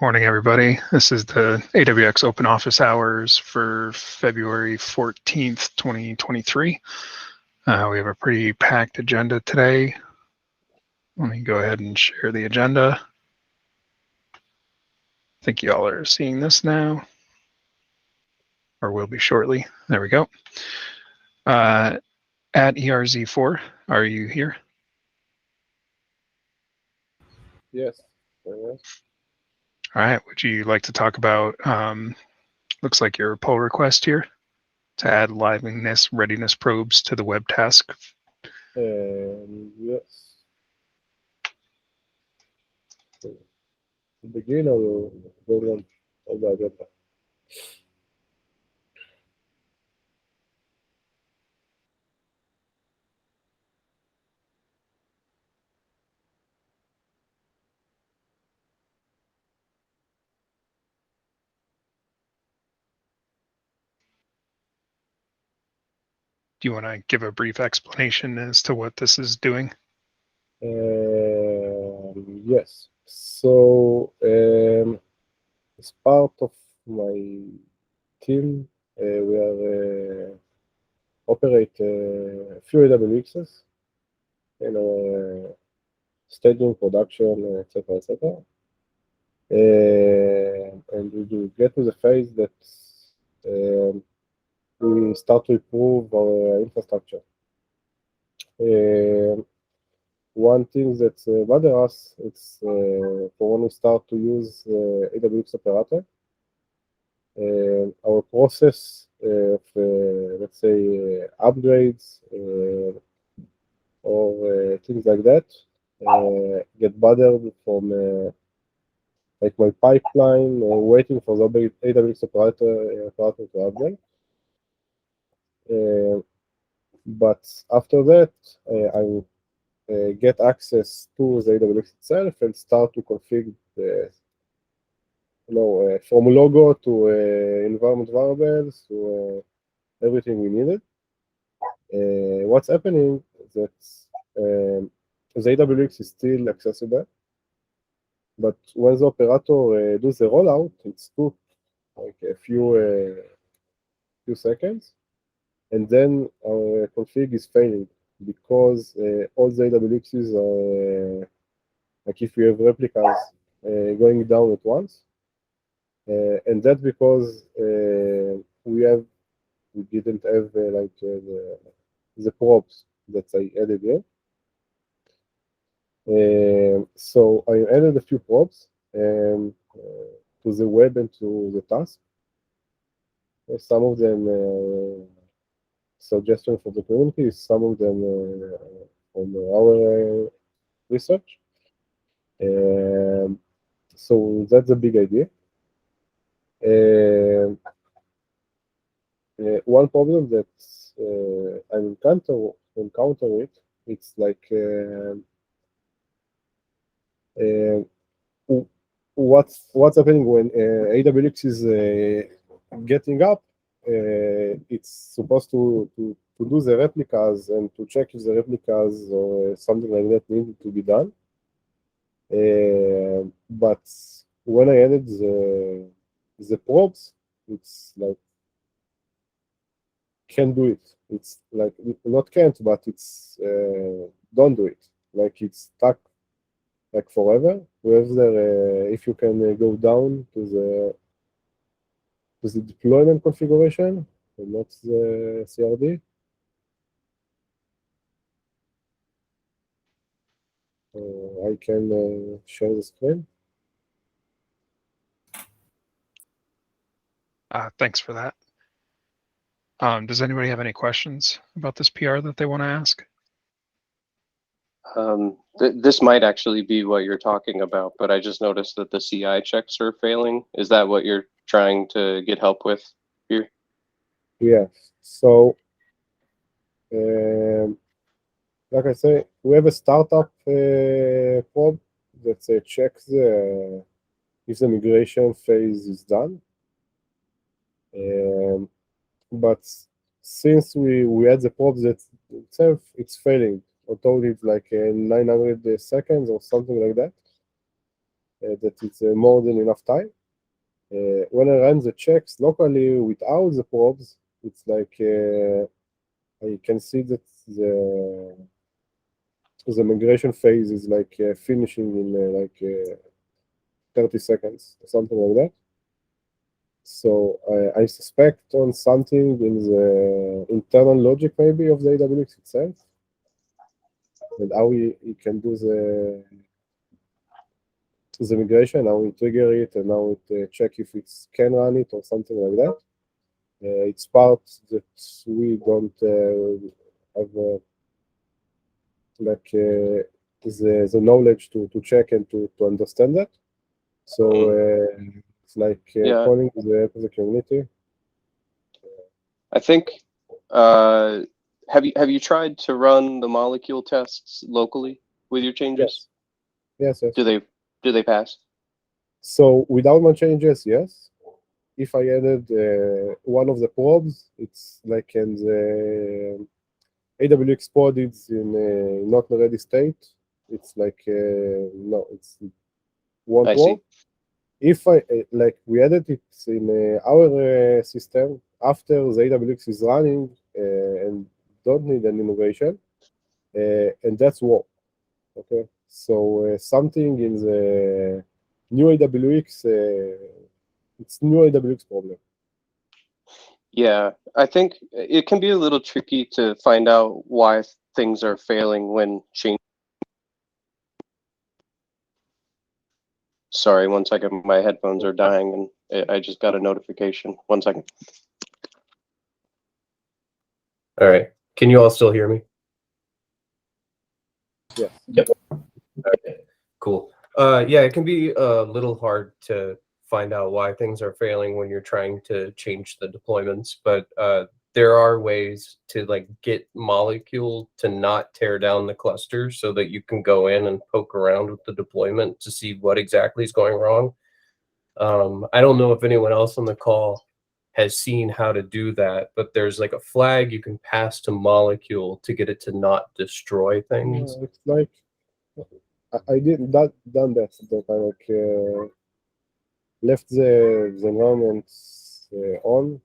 Morning, everybody. This is the AWX Open Office Hours for February 14th, 2023. We have a pretty packed agenda today. Let me go ahead and share the agenda. I think you all are seeing this now, or will be shortly. There we go. At ERZ4, are you here? Yes. All right. Would you like to talk about, looks like your pull request here to add liveness readiness probes to the web task? Yes. Begin or go on the agenda? Do you want to give a brief explanation as to what this is doing? Yes. So, as part of my team, we are operate a few AWXs, staging, production, etc., etc. And we do get to the phase that we start to improve our infrastructure. One thing that bothers us, it's for when we start to use AWX operator, our process of, let's say, upgrades or things like that get bothered from like my pipeline waiting for the AWX operator to upgrade. But after that, I get access to the AWX itself and start to configure from logo to environment variables to everything we needed. What's happening is that the AWX is still accessible, but when the operator does the rollout, it's took like a few seconds, and then our config is failing because all the AWXs are like if we have replicas going down at once, and that's because we didn't have the probes that I added here. So I added a few probes to the web and to the task. Some of them suggestions for the community, some of them from our research. So that's a big idea. One problem that I encounter it, it's like what's happening when AWX is getting up. It's supposed to do the replicas and to check if the replicas or something like that needed to be done. But when I added the probes, it's like can do it. It's like not can't, but it's don't do it. Like it's stuck like forever. Whether if you can go down to the deployment configuration and not the CRD. I can share the screen. Thanks for that. Does anybody have any questions about this PR that they want to ask? This might actually be what you're talking about, but I just noticed that the CI checks are failing. Is that what you're trying to get help with here? Yes. So, like I say, we have a startup probe that checks if the migration phase is done. But since we had the probe that itself, it's failing. Although it's like 900 seconds or something like that. that it's more than enough time. When I run the checks locally without the probes, it's like I can see that the migration phase is like finishing in like 30 seconds or something like that. So I suspect on something in the internal logic maybe of the AWX itself, and how we can do the migration, how we trigger it, and how it check if it can run it or something like that. It's part that we don't have like the knowledge to check and to understand that. So it's like calling the community. I think have you tried to run the molecule tests locally with your changes? Yes. Do they pass? So without my changes, yes. If I added one of the probes, it's like in the AWX pod is in not ready state. It's like no, it's one probe. If I like we added it in our system after the AWX is running and don't need an innovation, and that's work. Okay, so something in the new AWX, it's new AWX problem. Yeah, I think it can be a little tricky to find out why things are failing when changing. Sorry, 1 second. My headphones are dying, and I just got a notification. 1 second. All right. Can you all still hear me? Yeah. Yep. Okay. Cool. Yeah, it can be a little hard to find out why things are failing when you're trying to change the deployments, but there are ways to like get molecule to not tear down the cluster so that you can go in and poke around with the deployment to see what exactly is going wrong. I don't know if anyone else on the call has seen how to do that, but there's like a flag you can pass to molecule to get it to not destroy things. It's like I didn't done that. That I like left the environment on,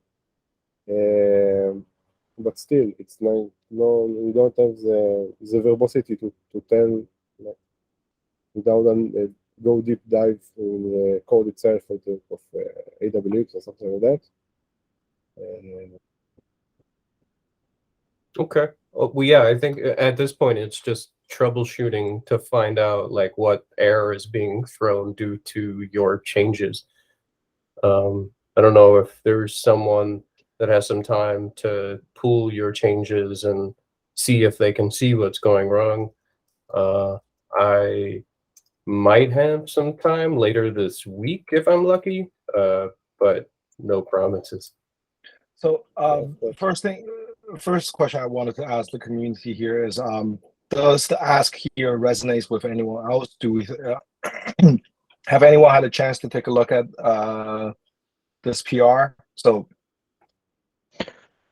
but still, it's like no, we don't have the verbosity to tell like, without go deep dive in the code itself of AWX or something like that. Okay. Well, yeah, I think at this point it's just troubleshooting to find out like what error is being thrown due to your changes. I don't know if there's someone that has some time to pull your changes and see if they can see what's going wrong. I might have some time later this week if I'm lucky, but no promises. So first question I wanted to ask the community here is, does the ask here resonates with anyone else? Do we have anyone had a chance to take a look at this PR? So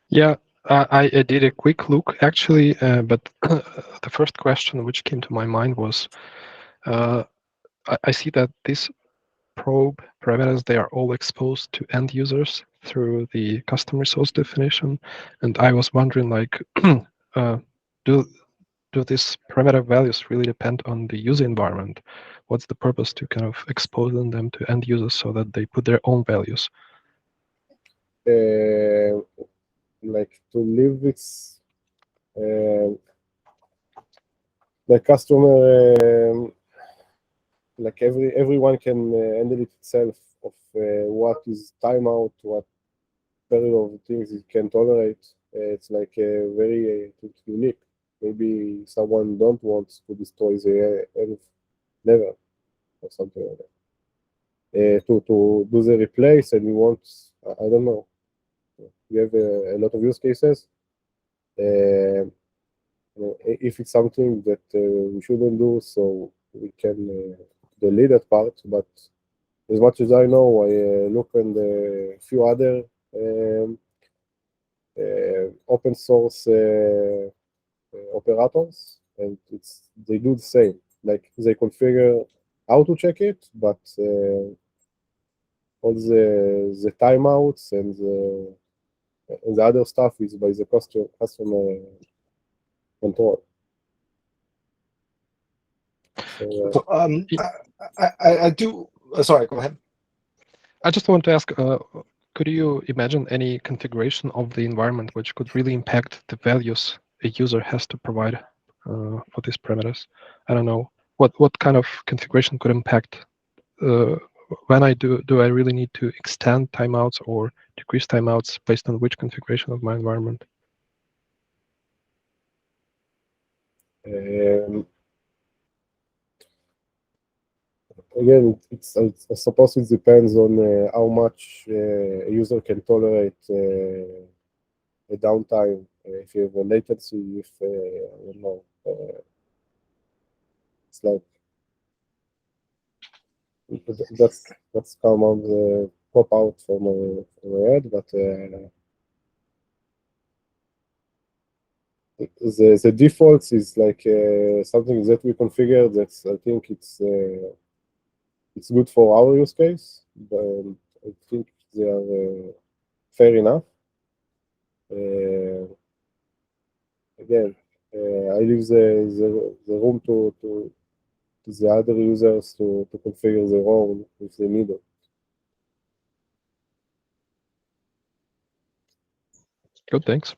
yeah, I did a quick look actually, but the first question which came to my mind was, I see that this probe parameters, they are all exposed to end users through the custom resource definition, and I was wondering, like, do these parameter values really depend on the user environment? What's the purpose to kind of exposing them to end users so that they put their own values? Like to live with the customer, like everyone can handle it itself of what is timeout, what period of things it can tolerate. It's like very unique. Maybe someone don't want to destroy the end level or something like that. To do the replace, and we want, I don't know. We have a lot of use cases. If it's something that we shouldn't do, so we can delete that part. But as much as I know, I look at a few other open source operators, and they do the same. Like they configure how to check it, but all the timeouts and the other stuff is by the customer control. So, So, I do. Sorry, go ahead. I just want to ask, could you imagine any configuration of the environment which could really impact the values a user has to provide for these parameters? I don't know. What kind of configuration could impact when do I really need to extend timeouts or decrease timeouts based on which configuration of my environment? again, I suppose it depends on how much a user can tolerate a downtime. If you have a latency, if I don't know, it's like that's come on the pop out from my head, but the defaults is like something that we configure. That's I think it's good for our use case, but I think they are fair enough. Again, I leave the room to the other users to configure their own if they need it. Good, thanks.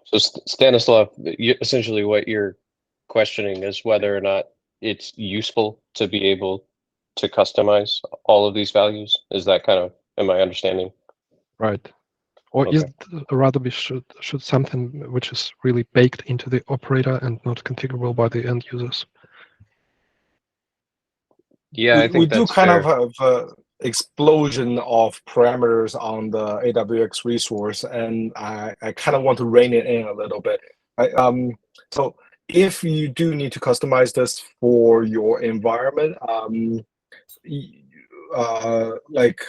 So Stanislav, essentially what you're questioning is whether or not it's useful to be able to customize all of these values. Is that kind of, am I understanding? Right. Or Okay. is it rather we should something which is really baked into the operator and not configurable by the end users? Yeah, I think we do that's kind fair. of have an explosion of parameters on the AWX resource, and I kind of want to rein it in a little bit. So if you do need to customize this for your environment, like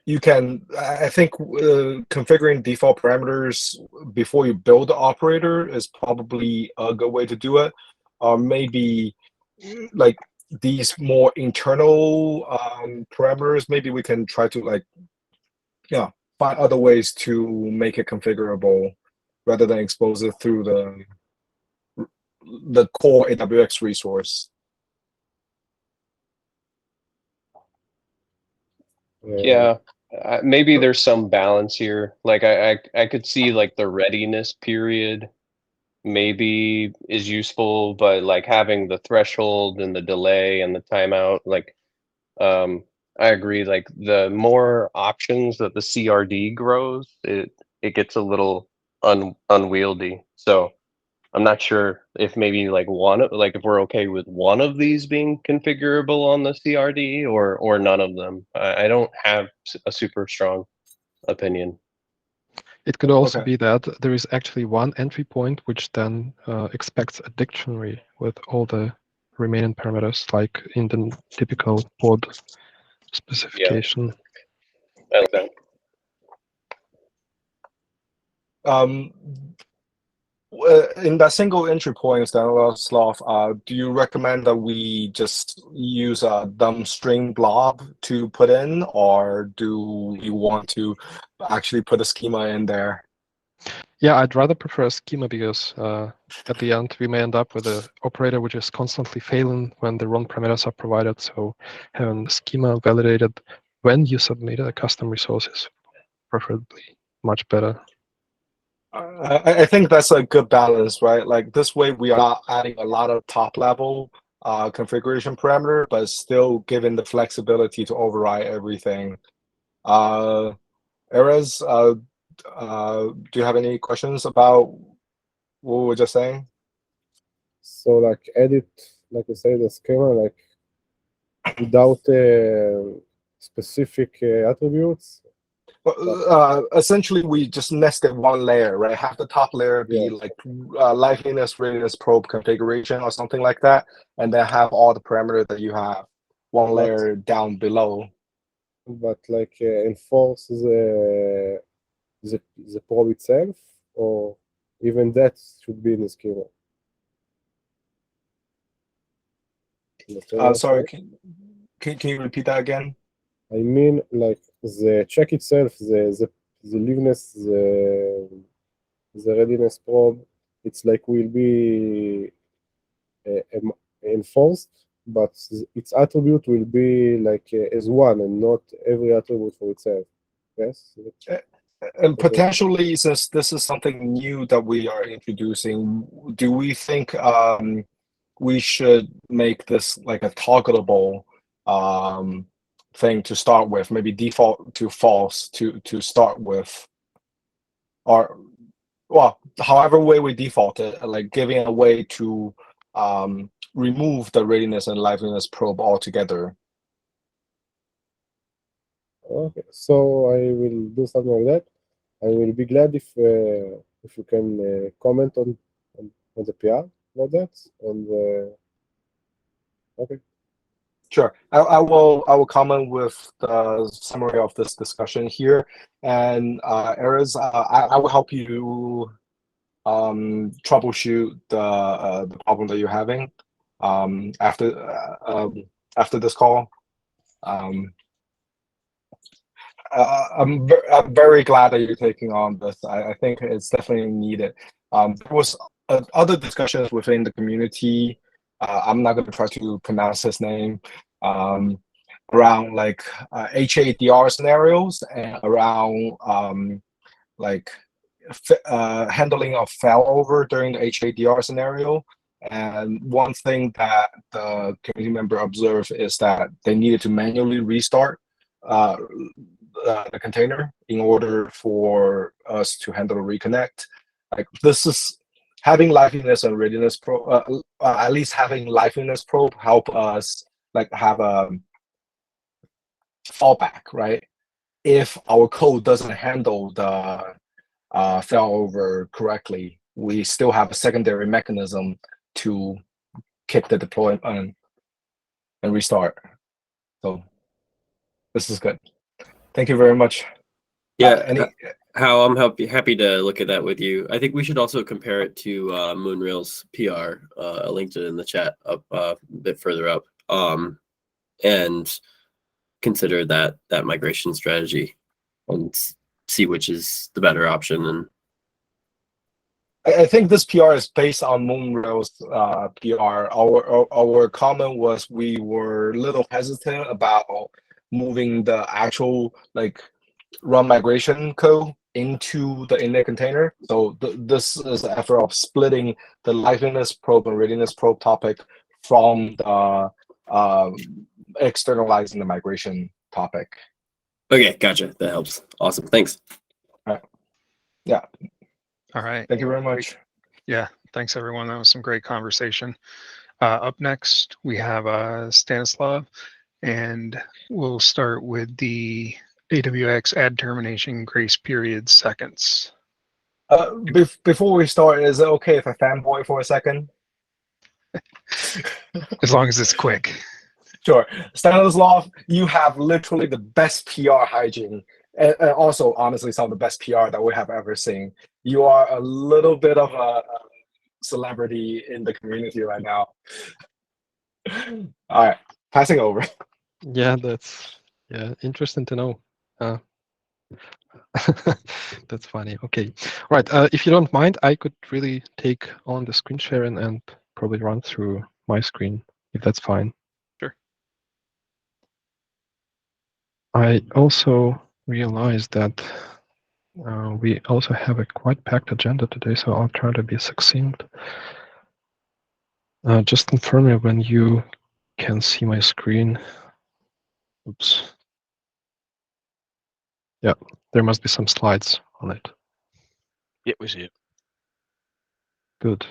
you can, I think configuring default parameters before you build the operator is probably a good way to do it. Or maybe like these more internal parameters, maybe we can try to like, yeah, find other ways to make it configurable rather than expose it through the core AWX resource. Yeah, maybe there's some balance here. Like I could see like the readiness period maybe is useful, but like having the threshold and the delay and the timeout, like I agree. Like the more options that the CRD grows, it gets a little unwieldy. So I'm not sure if maybe like if we're okay with one of these being configurable on the CRD or none of them. I don't have a super strong opinion. It could also Okay. be that there is actually one entry point which then expects a dictionary with all the remaining parameters, like in the typical pod specification. I like that. In that single entry point, Stanislav, do you recommend that we just use a dumb string blob to put in, or do we want to actually put a schema in there? Yeah, I'd rather prefer a schema because at the end we may end up with an operator which is constantly failing when the wrong parameters are provided. So having the schema validated when you submit a custom resource is preferably much better. I think that's a good balance, right? Like this way, we are not adding a lot of top level configuration parameter, but still giving the flexibility to override everything. Erez, do you have any questions about what we were just saying? So like edit, like I say, the schema like without specific attributes. Essentially, we just nested one layer, right? Have the top layer be like liveness, readiness, probe configuration or something like that, and then have all the parameters that you have one layer down below. But like enforce the probe itself, or even that should be in the schema. Sorry, can you repeat that again? I mean, like the check itself, the liveness, the readiness probe, it's like will be enforced, but its attribute will be like as one and not every attribute for itself. Yes. And potentially, since this is something new that we are introducing, do we think we should make this like a toggleable thing to start with? Maybe default to false to start with, or well, however way we default it, like giving a way to remove the readiness and liveliness probe altogether. Okay, so I will do something like that. I will be glad if you can comment on the PR about that. And okay. Sure, I will comment with the summary of this discussion here, and Erez, I will help you troubleshoot the problem that you're having after this call. I'm very glad that you're taking on this. I think it's definitely needed. There was other discussions within the community. I'm not going to try to pronounce his name. Around like HADR scenarios and around like handling of failover during the HADR scenario. And one thing that the community member observed is that they needed to manually restart the container in order for us to handle a reconnect. Like this is having liveliness and readiness probe, at least having liveliness probe help us like have a fallback, right? If our code doesn't handle the failover correctly, we still have a secondary mechanism to kick the deployment and restart. So this is good. Thank you very much. Yeah, How I'm happy to look at that with you. I think we should also compare it to Moonrail's PR. I linked it in the chat up a bit further up, and consider that migration strategy and see which is the better option. And I think this PR is based on Moonrail's PR. Our comment was we were a little hesitant about moving the actual like run migration code into the init container. So this is an effort of splitting the liveliness probe and readiness probe topic from the externalizing the migration topic. okay, gotcha. That helps. Awesome. Thanks. All right. Yeah. All right. Thank you very much. Yeah. Thanks, everyone. That was some great conversation. Up next, we have Stanislav, and we'll start with the AWX add termination grace period seconds. Before we start, is it okay if I fanboy for a second? As long as it's quick. Sure. Stanislav, you have literally the best PR hygiene, and also, honestly, some of the best PR that we have ever seen. You are a little bit of a celebrity in the community right now. All right, passing over. Yeah, that's interesting to know. That's funny. Okay. All right. If you don't mind, I could really take on the screen sharing and probably run through my screen, if that's fine. Sure. I also realized that we also have a quite packed agenda today, so I'll try to be succinct. Just confirm me when you can see my screen. Oops. Yeah, there must be some slides on it. Yeah, we see it. Good.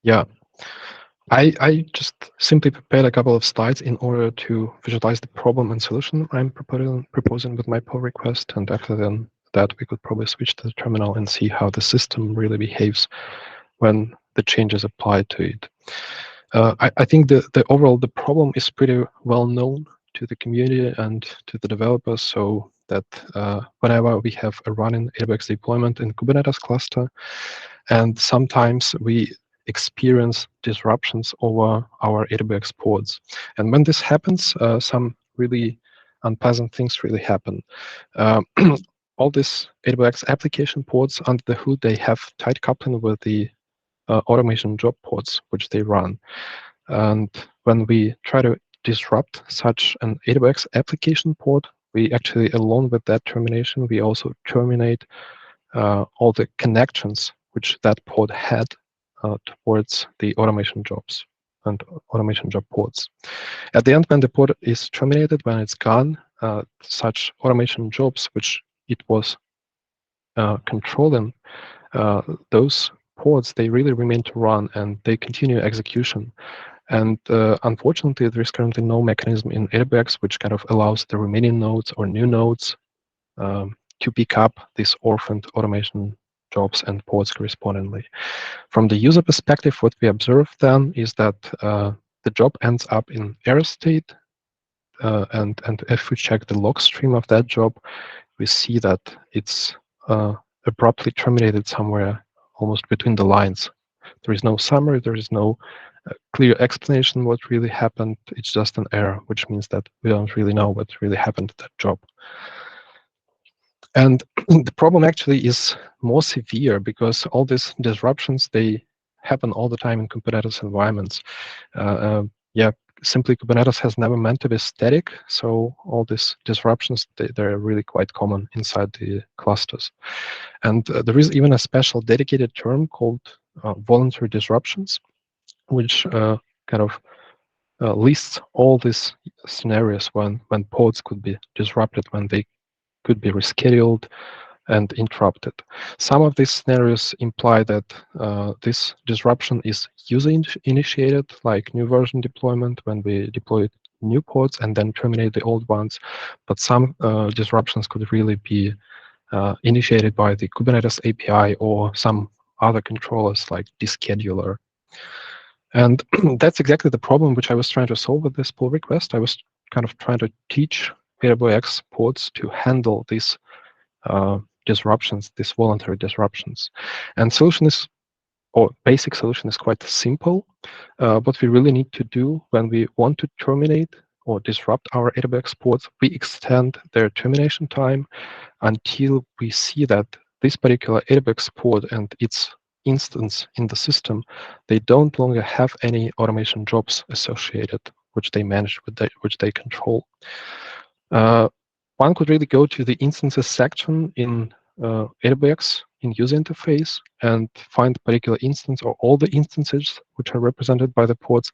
Yeah, I just simply prepared a couple of slides in order to visualize the problem and solution I'm proposing with my pull request, and after that we could probably switch to the terminal and see how the system really behaves when the changes applied to it. I think the problem is pretty well known to the community and to the developers, so that whenever we have a running AWX deployment in Kubernetes cluster, and sometimes we experience disruptions over our AWX pods. And when this happens, some really unpleasant things really happen. All these AWX application pods under the hood, they have tight coupling with the automation job pods which they run. And when we try to disrupt such an AWX application pod, we actually, along with that termination, we also terminate all the connections which that pod had towards the automation jobs and automation job pods. At the end, when the pod is terminated, when it's gone, such automation jobs which it was controlling, those pods, they really remain to run and they continue execution. And unfortunately, there is currently no mechanism in AWX which kind of allows the remaining nodes or new nodes to pick up these orphaned automation jobs and pods correspondingly. From the user perspective, what we observe then is that the job ends up in error state. And if we check the log stream of that job, we see that it's abruptly terminated somewhere almost between the lines. There is no summary, there is no clear explanation what really happened. It's just an error, which means that we don't really know what really happened to that job. And the problem actually is more severe because all these disruptions, they happen all the time in Kubernetes environments. Yeah, simply Kubernetes has never meant to be static, so all these disruptions, they're really quite common inside the clusters. And there is even a special dedicated term called voluntary disruptions, which kind of lists all these scenarios when pods could be disrupted, when they could be rescheduled and interrupted. Some of these scenarios imply that this disruption is user-initiated, like new version deployment, when we deploy new pods and then terminate the old ones. But some disruptions could really be initiated by the Kubernetes API or some other controllers like the scheduler. And that's exactly the problem which I was trying to solve with this pull request. I was kind of trying to teach AWX pods to handle these disruptions, these voluntary disruptions. And solution is, or basic solution is quite simple. What we really need to do when we want to terminate or disrupt our AWX pods, we extend their termination time until we see that this particular AWX pod and its instance in the system, they don't longer have any automation jobs associated, which they manage, which they control. One could really go to the instances section in AWX in user interface and find a particular instance or all the instances which are represented by the pods,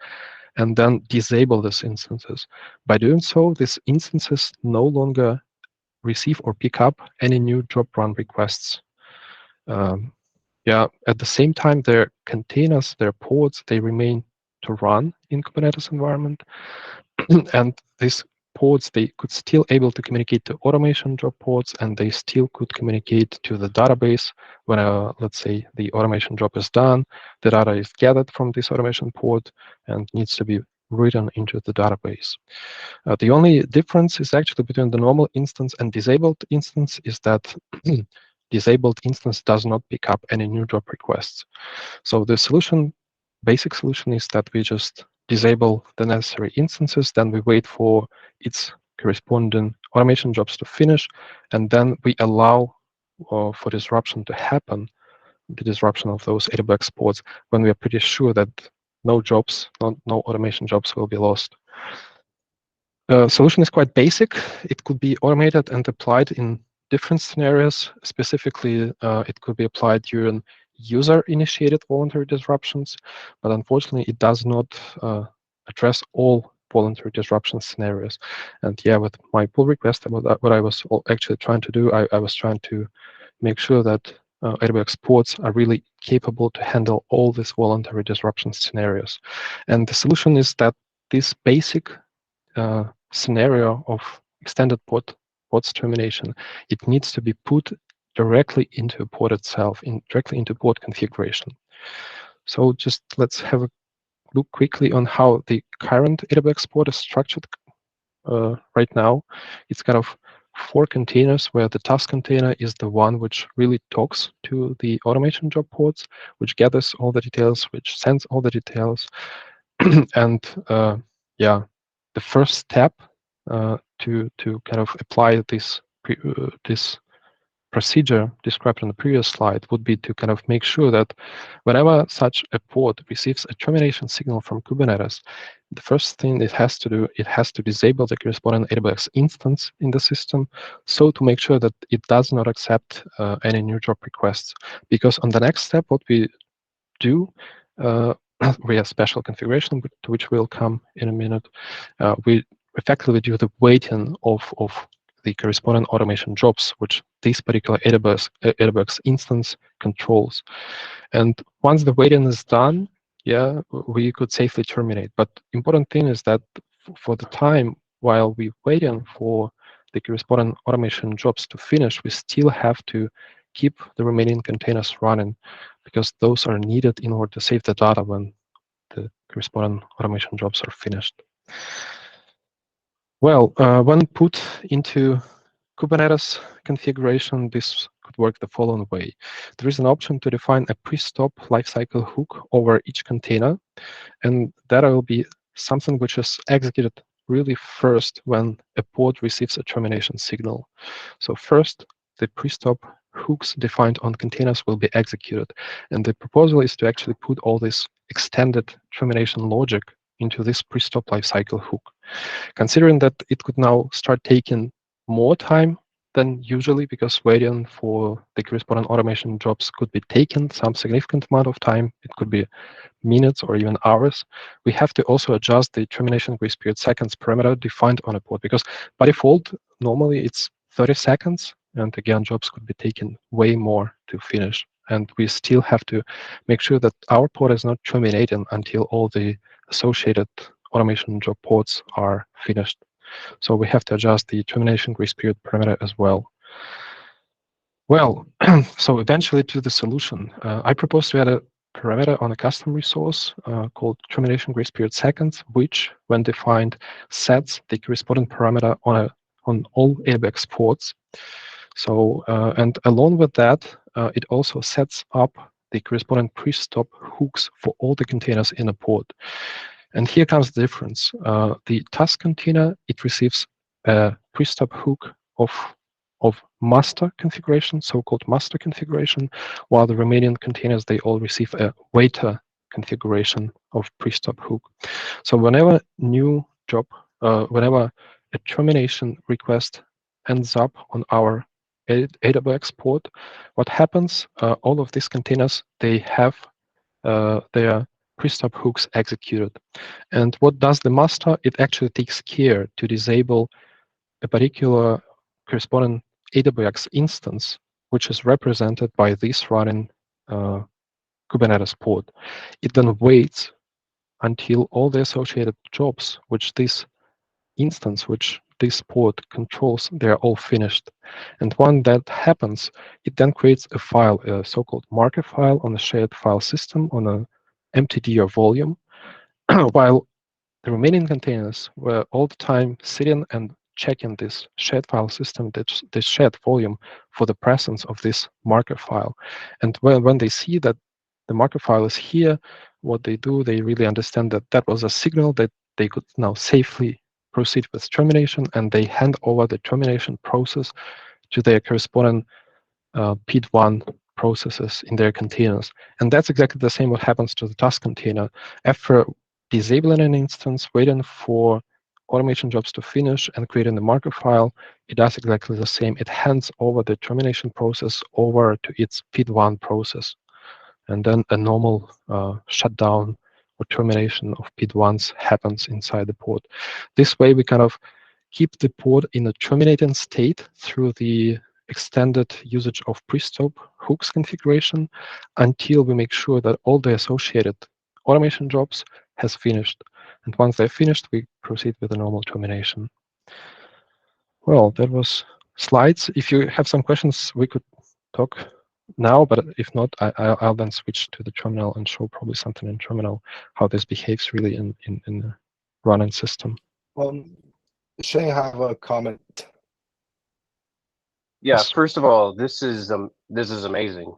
and then disable these instances. By doing so, these instances no longer receive or pick up any new job run requests. Yeah, at the same time, their containers, their pods, they remain to run in Kubernetes environment. And these pods, they could still able to communicate to automation job pods, and they still could communicate to the database when, let's say, the automation job is done. The data is gathered from this automation pod and needs to be written into the database. The only difference is actually between the normal instance and disabled instance is that disabled instance does not pick up any new job requests. So the solution, basic solution, is that we just disable the necessary instances, then we wait for its corresponding automation jobs to finish, and then we allow for disruption to happen, the disruption of those AWX pods, when we are pretty sure that no jobs, no automation jobs will be lost. Solution is quite basic. It could be automated and applied in different scenarios. Specifically, it could be applied during user-initiated voluntary disruptions, but unfortunately, it does not address all voluntary disruption scenarios. And yeah, with my pull request, what I was actually trying to do, I was trying to make sure that AWX pods are really capable to handle all these voluntary disruption scenarios. And the solution is that this basic scenario of extended pods termination, it needs to be put directly into a pod itself, directly into pod configuration. So just let's have a look quickly on how the current AWX pod is structured right now. It's kind of 4 containers where the task container is the one which really talks to the automation job ports, which gathers all the details, which sends all the details. And yeah, the first step to kind of apply this procedure described on the previous slide would be to kind of make sure that whenever such a pod receives a termination signal from Kubernetes, the first thing it has to do, it has to disable the corresponding AWX instance in the system, so to make sure that it does not accept any new job requests. Because on the next step, what we do, we have special configuration to which we'll come in a minute. We effectively do the waiting of the corresponding automation jobs, which this particular AWX instance controls. And once the waiting is done, yeah, we could safely terminate. But important thing is that for the time while we're waiting for the corresponding automation jobs to finish, we still have to keep the remaining containers running, because those are needed in order to save the data when the corresponding automation jobs are finished. Well, when put into Kubernetes configuration, this could work the following way. There is an option to define a pre-stop lifecycle hook over each container, and that will be something which is executed really first when a pod receives a termination signal. So first, the pre-stop hooks defined on containers will be executed, and the proposal is to actually put all this extended termination logic into this pre-stop lifecycle hook. Considering that it could now start taking more time than usually, because waiting for the corresponding automation jobs could be taken some significant amount of time. It could be minutes or even hours. We have to also adjust the termination grace period seconds parameter defined on a pod, because by default, normally it's 30 seconds. And again, jobs could be taken way more to finish. And we still have to make sure that our pod is not terminating until all the associated automation job pods are finished. So we have to adjust the termination grace period parameter as well. Well, so eventually to the solution, I propose to add a parameter on a custom resource called termination grace period seconds, which, when defined, sets the corresponding parameter on all AWX ports. So, and along with that, it also sets up the corresponding pre-stop hooks for all the containers in a pod. And here comes the difference. The task container, it receives a pre-stop hook of master configuration, so-called master configuration, while the remaining containers, they all receive a waiter configuration of pre-stop hook. So whenever new job, whenever a termination request ends up on our AWX pod, what happens, all of these containers, they have their pre-stop hooks executed. And what does the master? It actually takes care to disable a particular corresponding AWX instance, which is represented by this running Kubernetes pod. It then waits until all the associated jobs, which this instance, which this pod controls, they're all finished. And when that happens, it then creates a file, a so-called marker file on a shared file system on an MTD or volume, while the remaining containers were all the time sitting and checking this shared file system, this shared volume, for the presence of this marker file. And when they see that the marker file is here, what they do, they really understand that that was a signal that they could now safely proceed with termination, and they hand over the termination process to their corresponding PID1 processes in their containers. And that's exactly the same what happens to the task container. After disabling an instance, waiting for automation jobs to finish and creating the marker file, it does exactly the same. It hands over the termination process over to its PID1 process. And then a normal shutdown or termination of PID1s happens inside the pod. This way, we kind of keep the pod in a terminating state through the extended usage of pre-stop hooks configuration until we make sure that all the associated automation jobs has finished. And once they're finished, we proceed with a normal termination. Well, that was slides. If you have some questions, we could talk now, but if not, I'll then switch to the terminal and show probably something in terminal, how this behaves really in the running system. Shane, I have a comment. Yeah, Yes. first of all, this is amazing.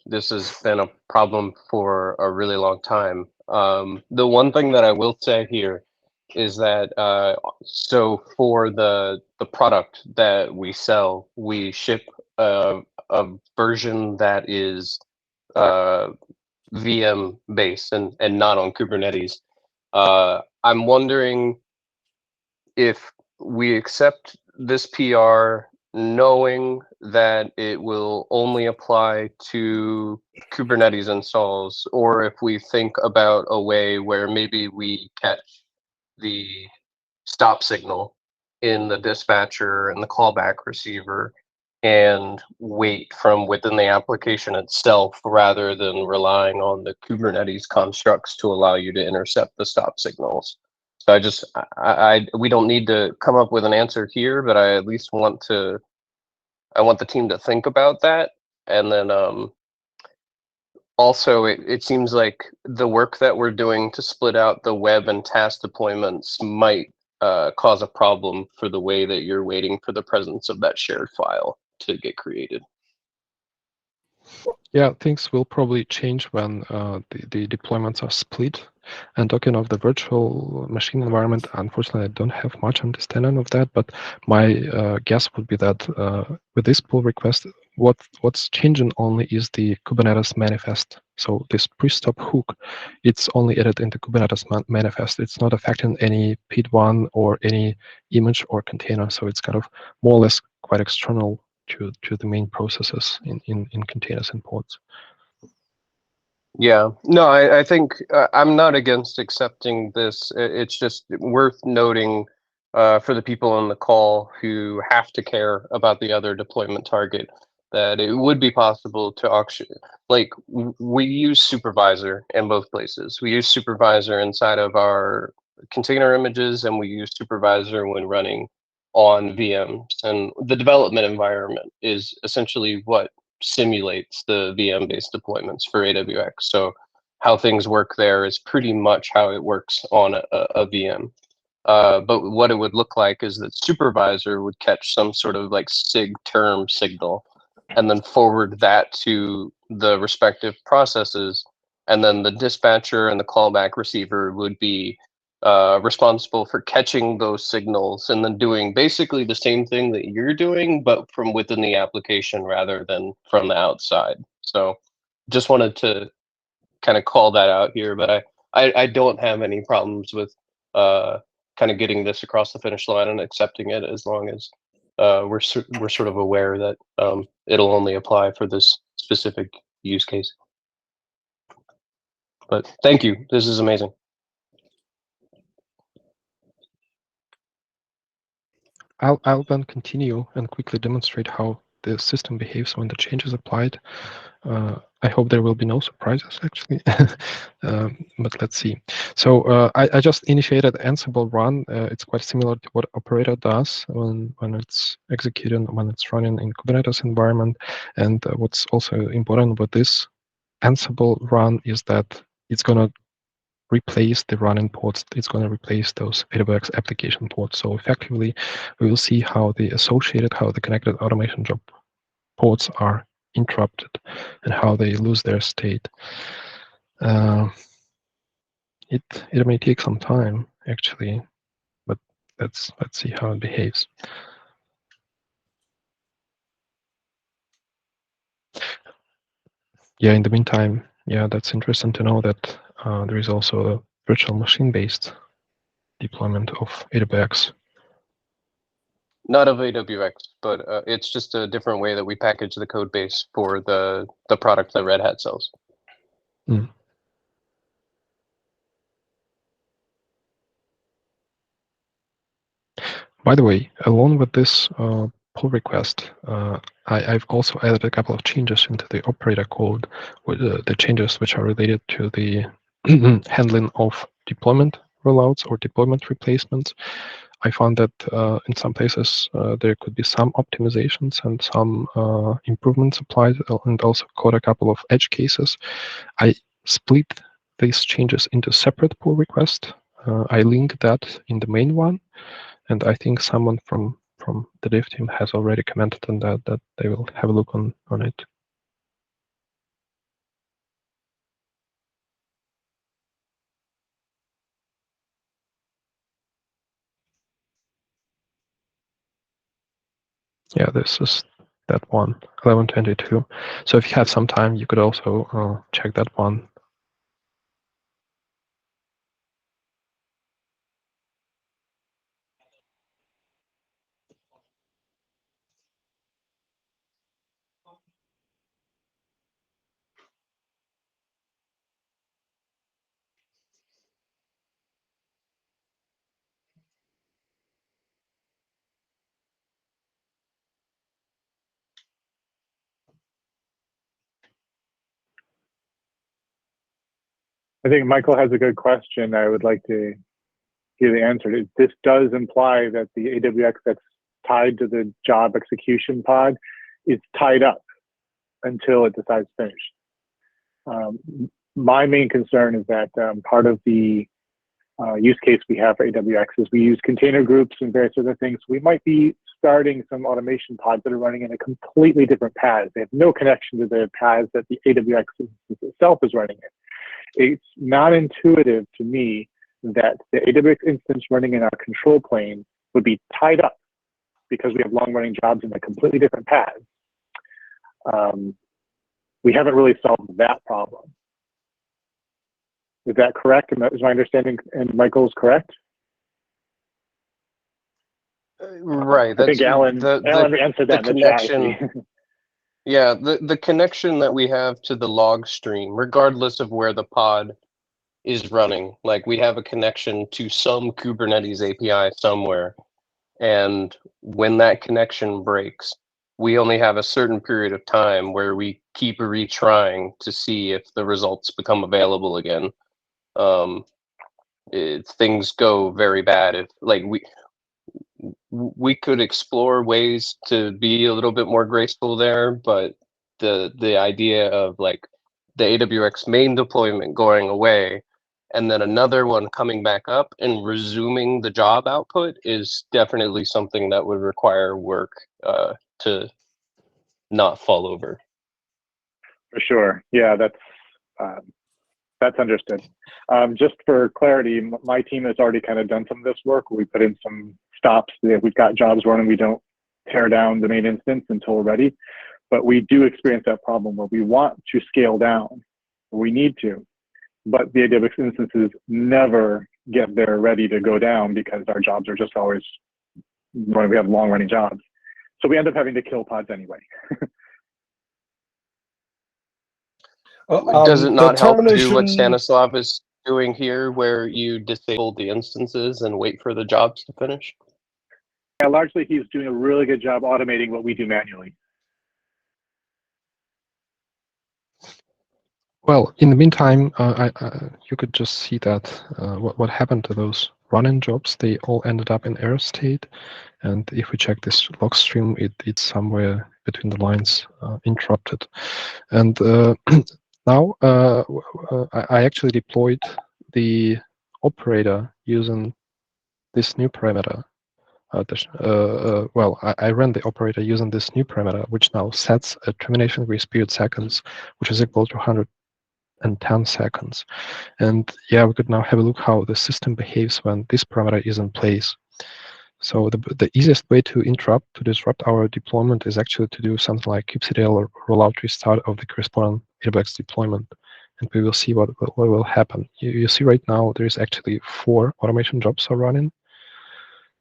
This has been a problem for a really long time. The one thing that I will say here is that so for the product that we sell, we ship a version that is VM based and not on Kubernetes. I'm wondering if we accept this PR knowing that it will only apply to Kubernetes installs, or if we think about a way where maybe we catch the stop signal in the dispatcher and the callback receiver and wait from within the application itself rather than relying on the Kubernetes constructs to allow you to intercept the stop signals. So we don't need to come up with an answer here, but I at least want the team to think about that. And then also, it seems like the work that we're doing to split out the web and task deployments might cause a problem for the way that you're waiting for the presence of that shared file to get created. Yeah, things will probably change when the deployments are split. And talking of the virtual machine environment, unfortunately, I don't have much understanding of that, but my guess would be that with this pull request, what's changing only is the Kubernetes manifest. So this pre-stop hook, it's only added into Kubernetes manifest. It's not affecting any PID1 or any image or container. So it's kind of more or less quite external to the main processes in containers and pods. Yeah, no, I think I'm not against accepting this. It's just worth noting for the people on the call who have to care about the other deployment target that it would be possible to auction. Like we use supervisor in both places. We use supervisor inside of our container images, and we use supervisor when running on VMs. And the development environment is essentially what simulates the VM-based deployments for AWX. So how things work there is pretty much how it works on a VM. But what it would look like is that supervisor would catch some sort of like sig term signal and then forward that to the respective processes. And then the dispatcher and the callback receiver would be responsible for catching those signals and then doing basically the same thing that you're doing, but from within the application rather than from the outside. So just wanted to kind of call that out here, but I don't have any problems with kind of getting this across the finish line and accepting it as long as we're sort of aware that it'll only apply for this specific use case. But thank you. This is amazing. I'll then continue and quickly demonstrate how the system behaves when the change is applied. I hope there will be no surprises, actually, but let's see. So I just initiated Ansible run. It's quite similar to what operator does when it's executing, when it's running in Kubernetes environment. And what's also important with this Ansible run is that it's going to replace the running ports. It's going to replace those AWX application ports. So effectively, we will see how the connected automation job ports are interrupted and how they lose their state. It may take some time, actually, but let's see how it behaves. Yeah, in the meantime, yeah, that's interesting to know that there is also a virtual machine-based deployment of AWX. Not of AWX, but it's just a different way that we package the code base for the product that Red Hat sells. Mm. By the way, along with this pull request, I've also added a couple of changes into the operator code, with the changes which are related to the handling of deployment rollouts or deployment replacements. I found that in some places there could be some optimizations and some improvements applied, and also caught a couple of edge cases. I split these changes into separate pull requests. I link that in the main one, and I think someone from from the dev team has already commented on that they will have a look on it. Yeah, this is that one, 1122. So if you have some time, you could also check that one. I think Michael has a good question. I would like to give the answer. This does imply that the AWX that's tied to the job execution pod is tied up until it decides to finish. My main concern is that part of the use case we have for AWX is we use container groups and various other things. We might be starting some automation pods that are running in a completely different paths. They have no connection to the paths that the AWX itself is running in. It's not intuitive to me that the AWX instance running in our control plane would be tied up because we have long-running jobs in a completely different paths. We haven't really solved that problem. Is that correct? Is my understanding and Michael's correct? Right. I think Alan answered that the in the chat. connection. Yeah, the connection that we have to the log stream, regardless of where the pod is running, like we have a connection to some Kubernetes API somewhere. And when that connection breaks, we only have a certain period of time where we keep retrying to see if the results become available again. Things go very bad if like we could explore ways to be a little bit more graceful there, but the idea of like the AWX main deployment going away and then another one coming back up and resuming the job output is definitely something that would require work to not fall over. For sure. Yeah, that's understood. Just for clarity, my team has already kind of done some of this work. We put in some stops. We've got jobs running. We don't tear down the main instance until we're ready. But we do experience that problem where we want to scale down. We need to. But the AWX instances never get there ready to go down because our jobs are just always running. We have long-running jobs. So we end up having to kill pods anyway. Does it not help to do what Stanislav is doing here, where you disable the instances and wait for the jobs to finish? Yeah, largely he's doing a really good job automating what we do manually. Well, in the meantime, you could just see that what happened to those run-in jobs, they all ended up in error state. And if we check this log stream, it's somewhere between the lines interrupted. And now I actually deployed the operator using this new parameter. Well, I ran the operator using this new parameter, which now sets a termination grace period seconds, which is equal to 110 seconds. And yeah, we could now have a look how the system behaves when this parameter is in place. So the easiest way to disrupt our deployment is actually to do something like kubectl or rollout restart of the corresponding AWX deployment. And we will see what will happen. You see right now there is actually 4 automation jobs are running.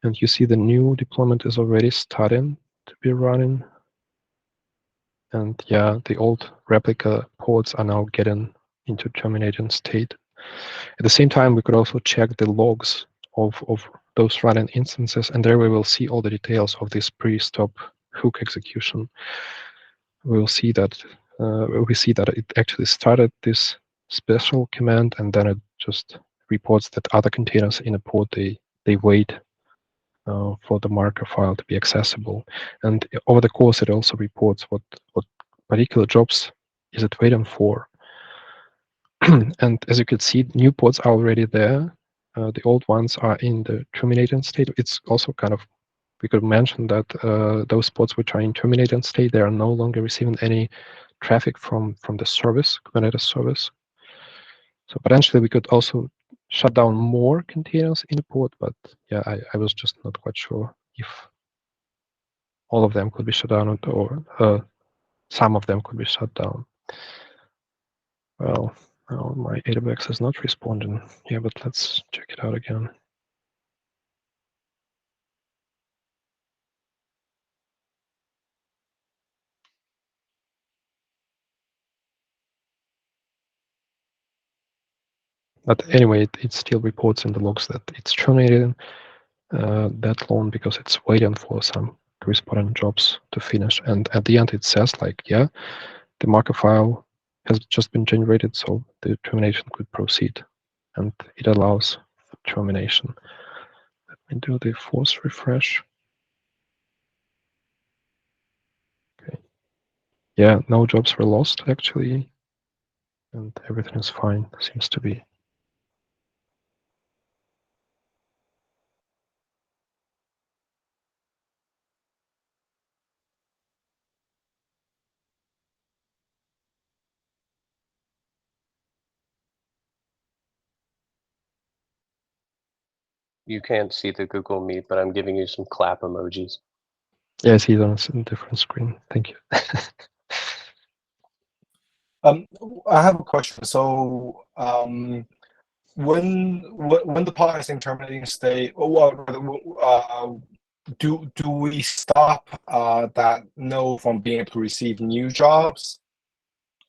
And you see the new deployment is already starting to be running. And yeah, the old replica pods are now getting into terminating state. At the same time, we could also check the logs of those running instances, and there we will see all the details of this pre-stop hook execution. We will see that it actually started this special command, and then it just reports that other containers in a pod they wait for the marker file to be accessible. And over the course, it also reports what particular jobs is it waiting for. And as you can see, new pods are already there. The old ones are in the terminating state. It's also kind of we could mention that those pods which are in terminated state, they are no longer receiving any traffic from the service, Kubernetes service. So potentially we could also shut down more containers in a pod, but yeah, I was just not quite sure if all of them could be shut down or some of them could be shut down. Well, now my AWX is not responding. Yeah, but let's check it out again. But anyway, it still reports in the logs that it's terminated that long because it's waiting for some corresponding jobs to finish. And at the end, it says like, yeah, the marker file has just been generated, so the termination could proceed. And it allows termination. Let me do the force refresh. Okay. Yeah, no jobs were lost actually. And everything is fine, seems to be. You can't see the Google Meet, but I'm giving you some clap emojis. Yeah, I see it on a different screen. Thank you. I have a question. So, when the pod is in terminating state, do we stop that node from being able to receive new jobs?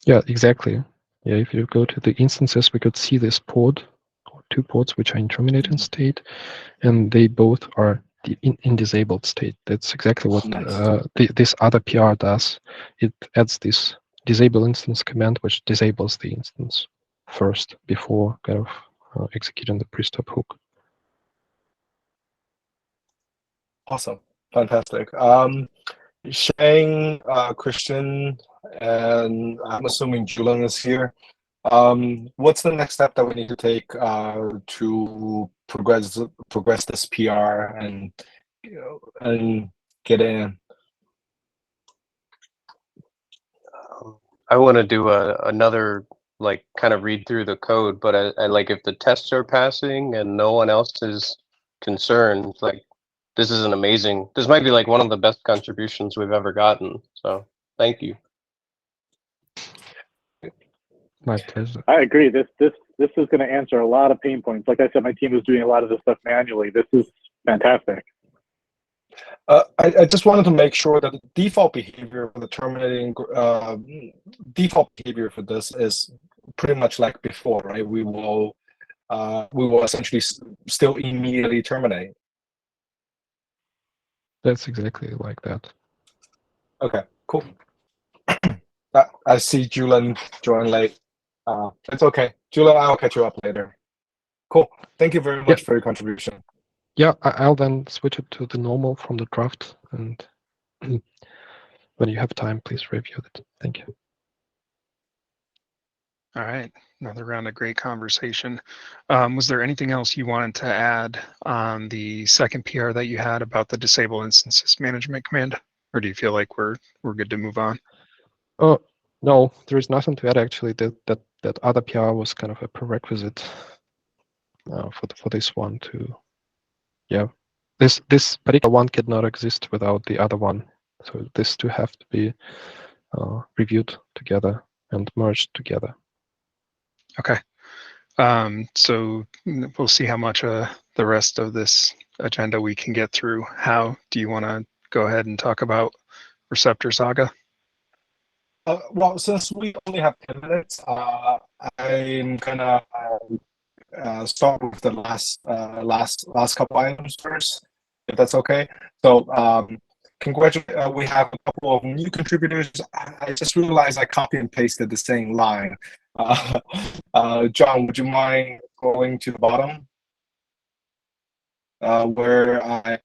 Yeah, exactly. Yeah, if you go to the instances, we could see this pod, or two pods which are in terminating state, and they both are in disabled state. That's exactly what this other PR does. It adds this disable instance command, which disables the instance first before kind of executing the pre-stop hook. Awesome, fantastic. Shang, Christian, and I'm assuming Julian is here. What's the next step that we need to take to progress this PR and get in? I want to do another like kind of read through the code, but I like if the tests are passing and no one else is concerned, like this is an amazing. This might be like one of the best contributions we've ever gotten. So thank you. My pleasure. I agree. This is going to answer a lot of pain points. Like I said, my team was doing a lot of this stuff manually. This is fantastic. I just wanted to make sure that the default behavior for the terminating default behavior for this is pretty much like before, right? We will essentially still immediately terminate. That's exactly like that. Okay, cool. I see Julian join late. It's okay. Julian, I'll catch you up later. Cool. Thank you very much for your contribution. Yeah, I'll then switch it to the normal from the draft, and when you have time, please review it. Thank you. All right, another round of great conversation. Was there anything else you wanted to add on the second PR that you had about the disable instances management command, or do you feel like we're good to move on? Oh no, there is nothing to add actually. That other PR was kind of a prerequisite for this one to, yeah. This particular one cannot exist without the other one. So these two have to be reviewed together and merged together. Okay. So we'll see how much the rest of this agenda we can get through. How do you want to go ahead and talk about Receptor Saga? Well, since we only have 10 minutes, I'm gonna start with the last couple items first, if that's okay. So, congratulations, we have a couple of new contributors. I just realized I copy and pasted the same line. John, would you mind going to the bottom? Where I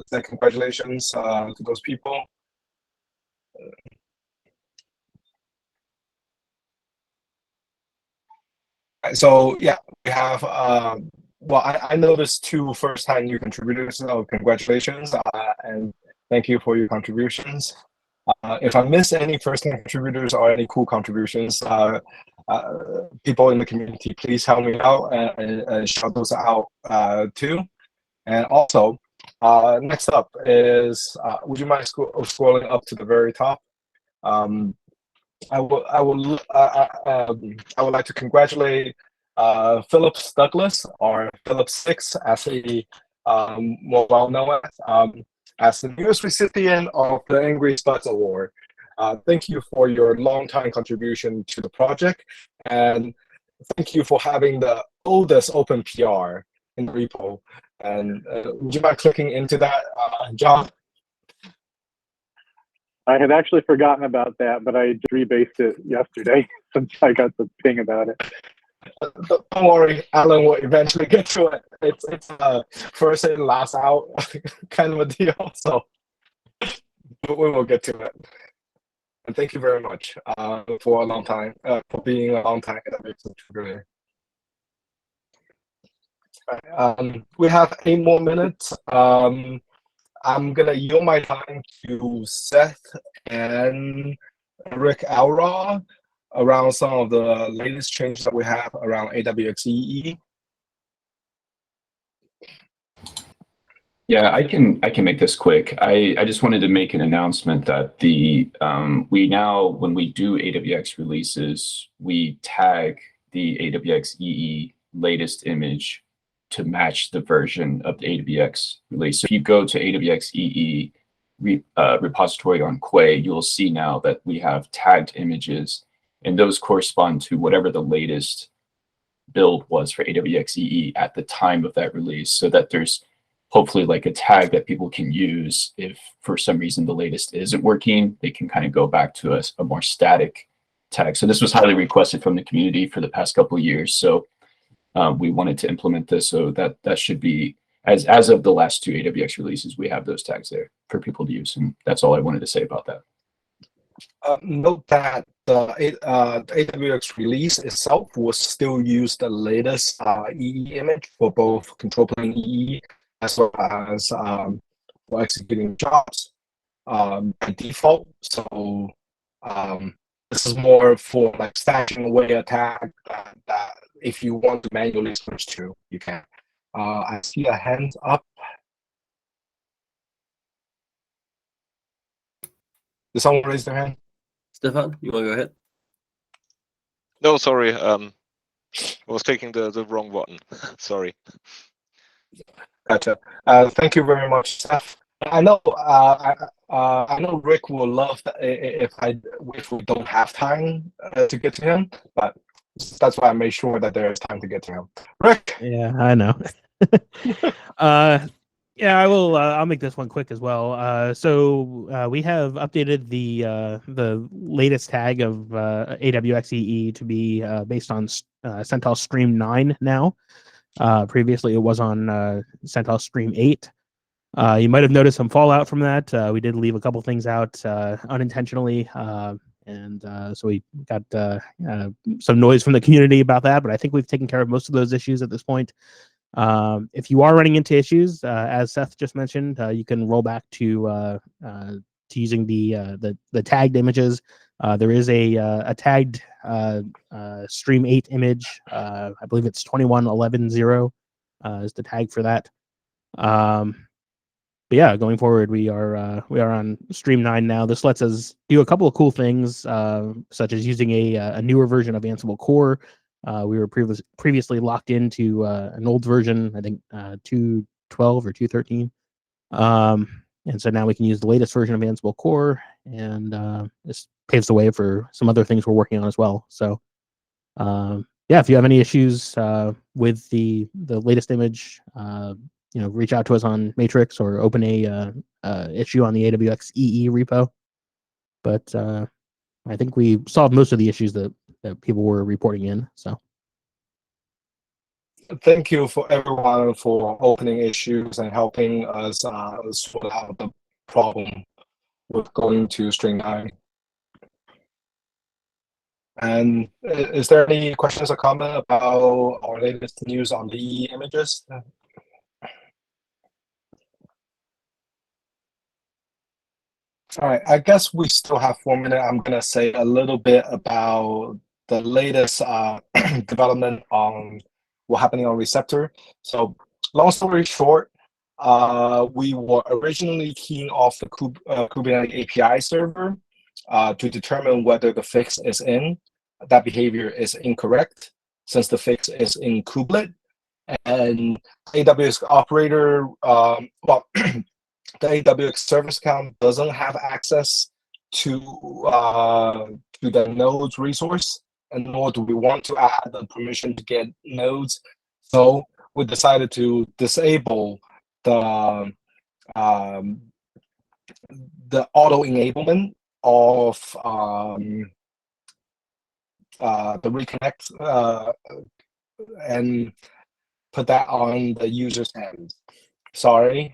say congratulations to those people. So yeah, we have well, I noticed 2 first-time new contributors. So congratulations, and thank you for your contributions. If I miss any first-time contributors or any cool contributions, people in the community, please help me out and shout those out too. And also, next up is, would you mind scrolling up to the very top? I would like to congratulate Phillips Douglas, or Phillips 6, as a more well known as the newest recipient of the Angry Spuds Award. Thank you for your long-time contribution to the project, and thank you for having the oldest open PR in the repo. And would you mind clicking into that, John? I had actually forgotten about that, but I just rebased it yesterday since I got the ping about it. Don't worry, Alan will eventually get to it. It's first in, last out kind of a deal, so we will get to it. And thank you very much for a long time, for being a long time AWX contributor. We have 8 more minutes. I'm gonna yield my time to Seth and Rick Alra around some of the latest changes that we have around AWX-ee. Yeah, I can make this quick. I just wanted to make an announcement that we now, when we do AWX releases, we tag the AWX-ee latest image to match the version of the AWX release. So if you go to AWX-ee repository on Quay, you'll see now that we have tagged images, and those correspond to whatever the latest build was for AWX-ee at the time of that release, so that there's hopefully like a tag that people can use if for some reason the latest isn't working. They can kind of go back to a more static tag. So this was highly requested from the community for the past couple of years. So we wanted to implement this, so that should be, as of the last 2 AWX releases, we have those tags there for people to use. And that's all I wanted to say about that. Note that the AWX release itself will still use the latest EE image for both control plane EE as well as for executing jobs by default. So this is more for like stashing away a tag that if you want to manually switch to, you can. I see a hand up. Did someone raise their hand? Stefan, you want to go ahead? No, sorry. I was clicking the wrong button. Sorry. Gotcha. Thank you very much, Seth. I know. I know Rick will love if we don't have time to get to him, but that's why I made sure that there is time to get to him. Rick. Yeah, I know. Yeah, I will. I'll make this one quick as well. So we have updated the latest tag of AWX-ee to be based on CentOS Stream 9 now. Previously, it was on CentOS Stream 8. You might have noticed some fallout from that. We did leave a couple things out unintentionally, and so we got some noise from the community about that. But I think we've taken care of most of those issues at this point. If you are running into issues, as Seth just mentioned, you can roll back to using the tagged images. There is a tagged Stream 8 image. I believe it's 21110 is the tag for that. But yeah, going forward, we are on Stream 9 now. This lets us do a couple of cool things, such as using a newer version of Ansible Core. We were previously locked into an old version, I think 2.12 or 2.13. And so now we can use the latest version of Ansible Core, and this paves the way for some other things we're working on as well. So yeah, if you have any issues with the latest image, reach out to us on Matrix or open a issue on the AWX-ee repo. But I think we solved most of the issues that people were reporting in. So thank you for everyone for opening issues and helping us sort out the problem with going to Stream 9. And is there any questions or comment about our latest news on the images? All right, I guess we still have 4 minutes. I'm going to say a little bit about the latest development on what's happening on Receptor. So long story short, we were originally keying off the Kubernetes API server to determine whether the fix is in. That behavior is incorrect since the fix is in kubelet. And AWS operator, well, the AWX service account doesn't have access to the nodes resource, and nor do we want to add the permission to get nodes. So we decided to disable the auto enablement of the reconnect and put that on the user's hands. Sorry.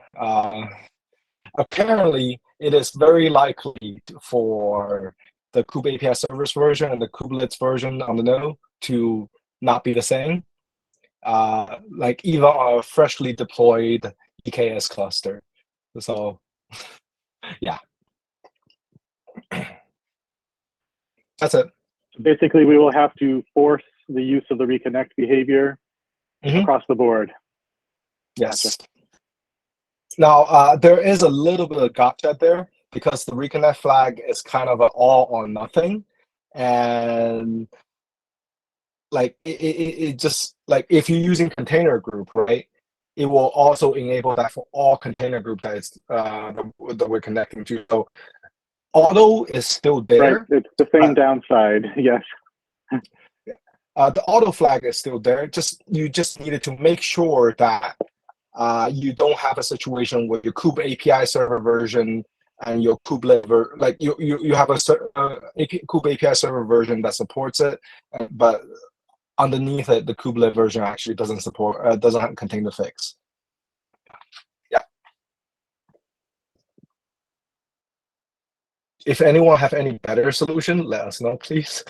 Apparently, it is very likely for the Kube API service version and the kubelets version on the node to not be the same. Like even on a freshly deployed EKS cluster. So, yeah. That's it. Basically, we will have to force the use of the reconnect behavior across the board. Yes. Gotcha. Now, there is a little bit of gotcha there because the reconnect flag is kind of an all or nothing. And like it just like if you're using container group, right, it will also enable that for all container group that is that we're connecting to. So auto is still there. Right, it's the same downside, yes. The auto flag is still there. You just needed to make sure that you don't have a situation where your kube API server version and your kubelet like you have a kube API server version that supports it, but underneath it, the kubelet version actually doesn't support doesn't contain the fix. Yeah. If anyone have any better solution, let us know, please.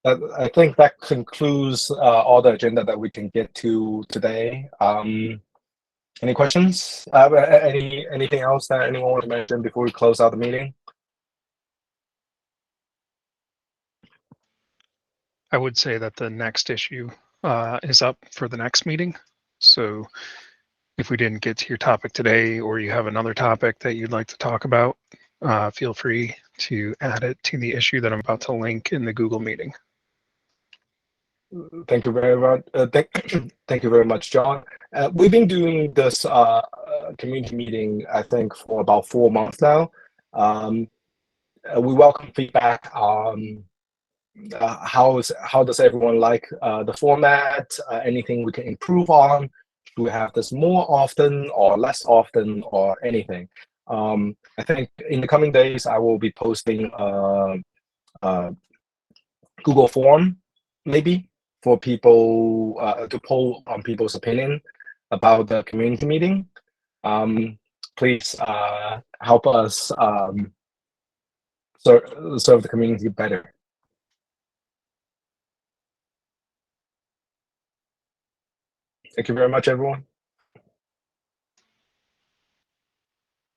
I think that concludes all the agenda that we can get to today. Any questions? Anything else that anyone want to mention before we close out the meeting? I would say that the next issue is up for the next meeting. So if we didn't get to your topic today, or you have another topic that you'd like to talk about, feel free to add it to the issue that I'm about to link in the Google meeting. Thank you very much. Thank you very much, John. We've been doing this community meeting, I think, for about 4 months now. We welcome feedback on how does everyone like the format, anything we can improve on. Should we have this more often or less often or anything? I think in the coming days, I will be posting Google form, maybe, for people to poll on people's opinion about the community meeting. Please help us serve the community better. Thank you very much, everyone.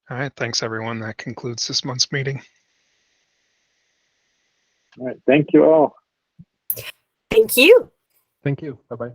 All right, thanks everyone. That concludes this month's meeting. All right, thank you all. Thank you. Thank you. Bye-bye.